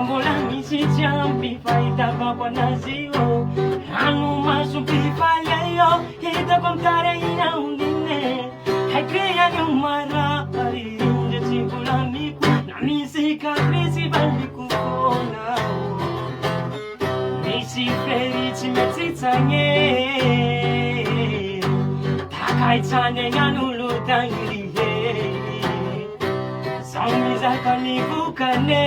mbola misy jiampy fahitavako anazy io rano maso mpifaly io hitako amtarehina ondine haikreany marary indre tsy volamiko na misy kaprisy baliko fona misy fery tsy metsitsagny takaitsany agnan'olo tagnihe zao mizaka mivokane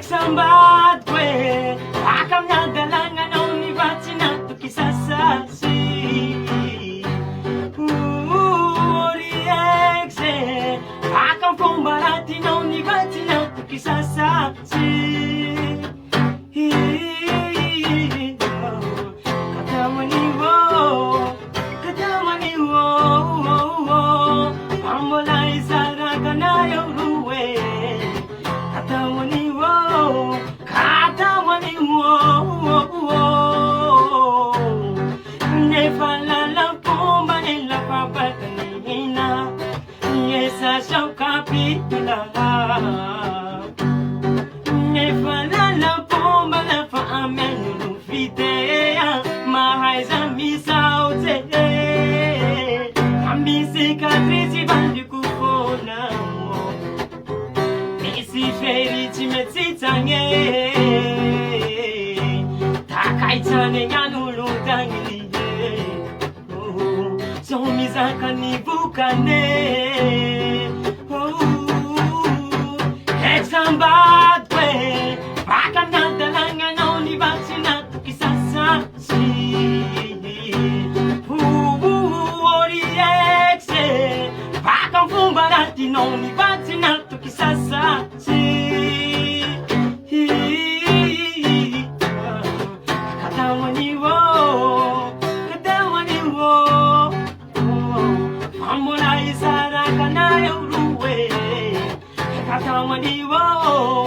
eksambadiko e baka amin'adalagna anao nivatsy natoky sasasy oriexe baka mfomba ratinao nivatsy natoky sasasy takaitsany agnan'olo tagnihe zao mizaka nivokane eksambadiko e baka amin'adalagna anao nivatsy natoky sasasy oriexe baka mfomba ratinao nivatsy natoky sasasy Money, whoa.